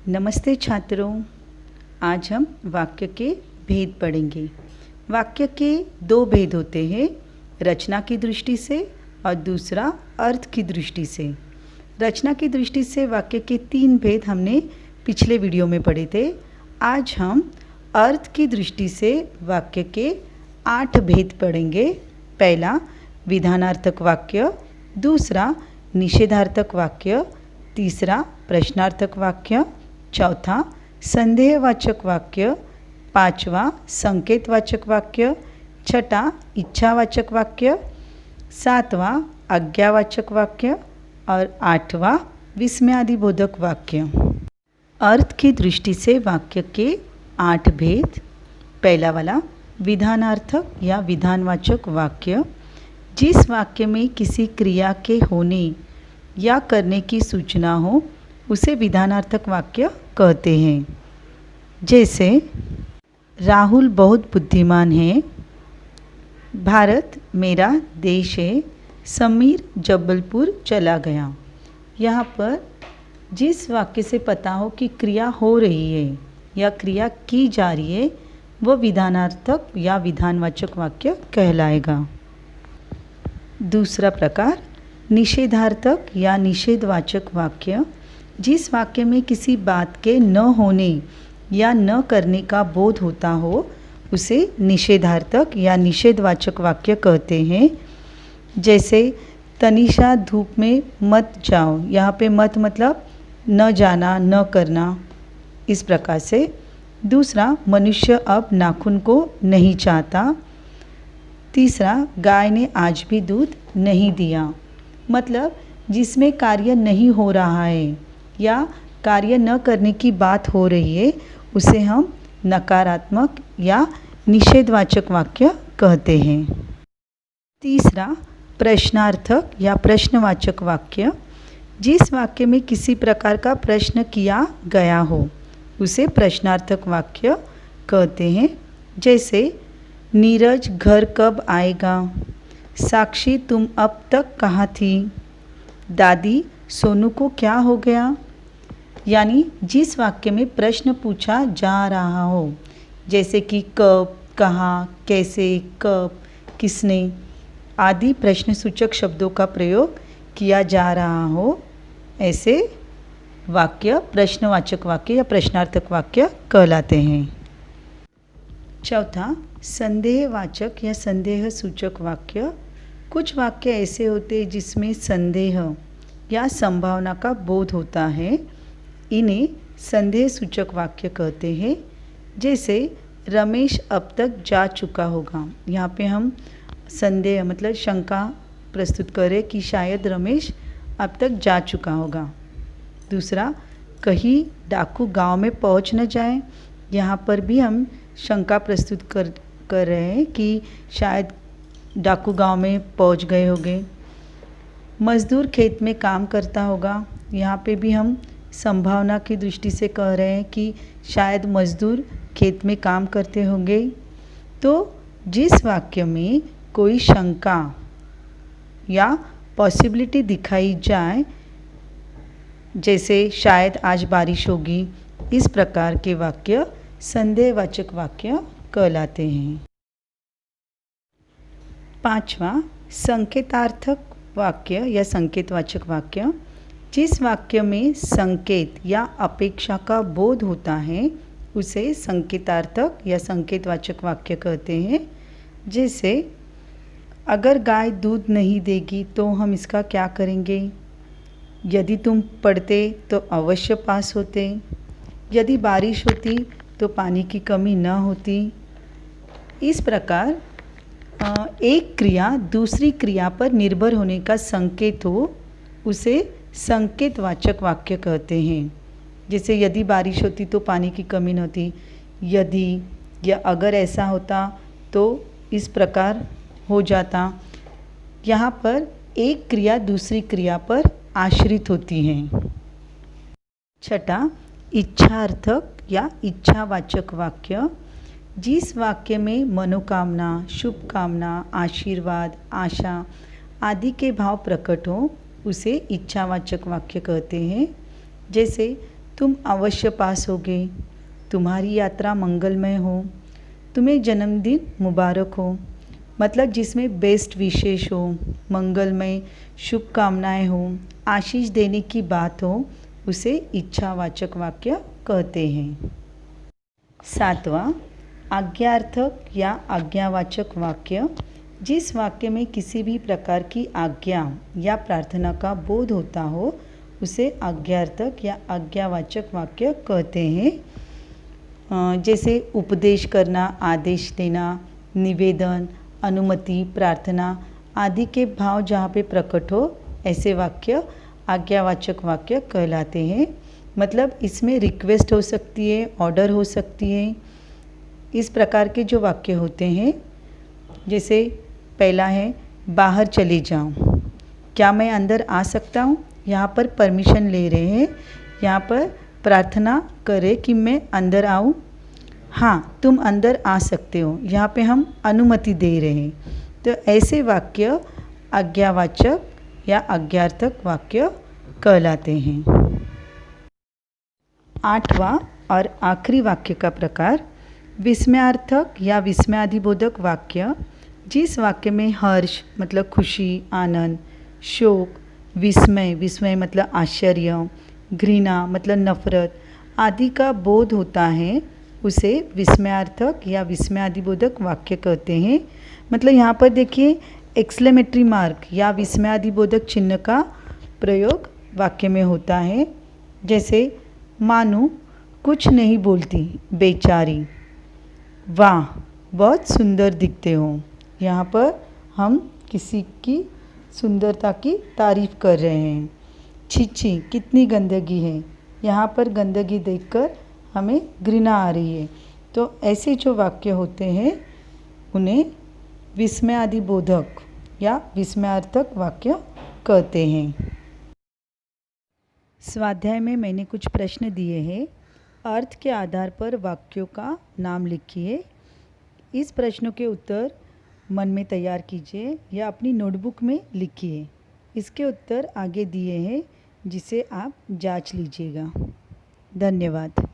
नमस्ते छात्रों, आज हम वाक्य के भेद पढ़ेंगे। वाक्य के दो भेद होते हैं, रचना की दृष्टि से और दूसरा अर्थ की दृष्टि से। रचना की दृष्टि से वाक्य के 3 भेद हमने पिछले वीडियो में पढ़े थे। आज हम अर्थ की दृष्टि से वाक्य के 8 भेद पढ़ेंगे। पहला विधानार्थक वाक्य, दूसरा निषेधार्थक वाक्य, तीसरा प्रश्नार्थक वाक्य, चौथा संदेहवाचक वाक्य, पांचवा संकेतवाचक वाक्य, छठा इच्छावाचक वाक्य, सातवां आज्ञावाचक वाक्य और आठवां विस्मयादिबोधक वाक्य। अर्थ की दृष्टि से वाक्य के 8 भेद। पहला वाला विधानार्थक या विधानवाचक वाक्य, जिस वाक्य में किसी क्रिया के होने या करने की सूचना हो उसे विधानार्थक वाक्य कहते हैं। जैसे राहुल बहुत बुद्धिमान है, भारत मेरा देश है, समीर जबलपुर चला गया। यहाँ पर जिस वाक्य से पता हो कि क्रिया हो रही है या क्रिया की जा रही है वह विधानार्थक या विधानवाचक वाक्य कहलाएगा। दूसरा प्रकार निषेधार्थक या निषेधवाचक वाक्य, जिस वाक्य में किसी बात के न होने या न करने का बोध होता हो उसे निषेधार्थक या निषेधवाचक वाक्य कहते हैं। जैसे तनिषा धूप में मत जाओ, यहाँ पे मत मतलब न जाना, न करना, इस प्रकार से। दूसरा मनुष्य अब नाखून को नहीं चाहता। तीसरा गाय ने आज भी दूध नहीं दिया, मतलब जिसमें कार्य नहीं हो रहा है या कार्य न करने की बात हो रही है उसे हम नकारात्मक या निषेधवाचक वाक्य कहते हैं। तीसरा प्रश्नार्थक या प्रश्नवाचक वाक्य, जिस वाक्य में किसी प्रकार का प्रश्न किया गया हो उसे प्रश्नार्थक वाक्य कहते हैं। जैसे नीरज घर कब आएगा, साक्षी तुम अब तक कहाँ थी, दादी सोनू को क्या हो गया। यानी जिस वाक्य में प्रश्न पूछा जा रहा हो, जैसे कि कब, कहाँ, कैसे, कब, किसने आदि प्रश्नसूचक शब्दों का प्रयोग किया जा रहा हो, ऐसे वाक्य प्रश्नवाचक वाक्य या प्रश्नार्थक वाक्य कहलाते हैं। चौथा संदेहवाचक या संदेहसूचक वाक्य, कुछ वाक्य ऐसे होते हैं जिसमें संदेह या संभावना का बोध होता है, इन्हें संदेहसूचक वाक्य कहते हैं। जैसे रमेश अब तक जा चुका होगा, यहाँ पे हम संदेह मतलब शंका प्रस्तुत करें कि शायद रमेश अब तक जा चुका होगा। दूसरा कहीं डाकू गांव में पहुंच न जाए, यहाँ पर भी हम शंका प्रस्तुत कर रहे हैं कि शायद डाकू गांव में पहुंच गए होंगे। मज़दूर खेत में काम करता होगा, यहाँ पे भी हम संभावना की दृष्टि से कह रहे हैं कि शायद मज़दूर खेत में काम करते होंगे। तो जिस वाक्य में कोई शंका या पॉसिबिलिटी दिखाई जाए, जैसे शायद आज बारिश होगी, इस प्रकार के वाक्य संदेहवाचक वाक्य कहलाते हैं। पांचवा संकेतार्थक वाक्य या संकेतवाचक वाक्य, जिस वाक्य में संकेत या अपेक्षा का बोध होता है उसे संकेतार्थक या संकेतवाचक वाक्य कहते हैं। जैसे अगर गाय दूध नहीं देगी तो हम इसका क्या करेंगे, यदि तुम पढ़ते तो अवश्य पास होते, यदि बारिश होती तो पानी की कमी न होती। इस प्रकार एक क्रिया दूसरी क्रिया पर निर्भर होने का संकेत हो उसे संकेतवाचक वाक्य कहते हैं। जैसे यदि बारिश होती तो पानी की कमी न होती, यदि या अगर ऐसा होता तो इस प्रकार हो जाता। यहाँ पर एक क्रिया दूसरी क्रिया पर आश्रित होती हैं। छठा इच्छार्थक या इच्छावाचक वाक्य, जिस वाक्य में मनोकामना, शुभकामना, आशीर्वाद, आशा आदि के भाव प्रकट हो उसे इच्छावाचक वाक्य कहते हैं। जैसे तुम अवश्य पास होगे, तुम्हारी यात्रा मंगलमय हो, तुम्हें जन्मदिन मुबारक हो। मतलब जिसमें बेस्ट विशेष हो, मंगलमय शुभकामनाएं हो, आशीष देने की बात हो, उसे इच्छावाचक वाक्य कहते हैं। 7वां, आज्ञार्थक या आज्ञावाचक वाक्य। जिस वाक्य में किसी भी प्रकार की आज्ञा या प्रार्थना का बोध होता हो, उसे आज्ञार्थक या आज्ञावाचक वाक्य कहते हैं। जैसे उपदेश करना, आदेश देना, निवेदन, अनुमति, प्रार्थना आदि के भाव जहाँ पे प्रकट हो, ऐसे वाक्य आज्ञावाचक वाक्य कहलाते हैं। मतलब इसमें रिक्वेस्ट हो सकती है, ऑर्डर हो सकती है। इस प्रकार के जो वाक्य होते हैं, जैसे पहला है बाहर चले जाओ, क्या मैं अंदर आ सकता हूँ? यहाँ पर परमिशन ले रहे हैं, यहाँ पर प्रार्थना करें कि मैं अंदर आऊँ। हाँ, तुम अंदर आ सकते हो, यहाँ पे हम अनुमति दे रहे हैं। तो ऐसे वाक्य आज्ञावाचक या आज्ञार्थक वाक्य कहलाते हैं। 8वां और आखिरी वाक्य का प्रकार विस्मयार्थक या विस्मयादिबोधक वाक्य। जिस वाक्य में हर्ष मतलब खुशी, आनंद, शोक, विस्मय, विस्मय मतलब आश्चर्य, घृणा मतलब नफरत आदि का बोध होता है, उसे विस्मयार्थक या विस्मयादिबोधक वाक्य कहते हैं। मतलब यहाँ पर देखिए एक्सक्लेमेटरी मार्क या विस्मयादिबोधक चिन्ह का प्रयोग वाक्य में होता है। जैसे मानो कुछ नहीं बोलती बेचारी, वाह बहुत सुंदर दिखते हो। यहाँ पर हम किसी की सुंदरता की तारीफ कर रहे हैं। छी छी कितनी गंदगी है, यहाँ पर गंदगी देखकर हमें घृणा आ रही है। तो ऐसे जो वाक्य होते हैं उन्हें विस्मयादिबोधक या विस्मयार्थक वाक्य कहते हैं। स्वाध्याय में मैंने कुछ प्रश्न दिए हैं। अर्थ के आधार पर वाक्यों का नाम लिखिए। इस प्रश्नों के उत्तर मन में तैयार कीजिए या अपनी नोटबुक में लिखिए। इसके उत्तर आगे दिए हैं, जिसे आप जांच लीजिएगा। धन्यवाद।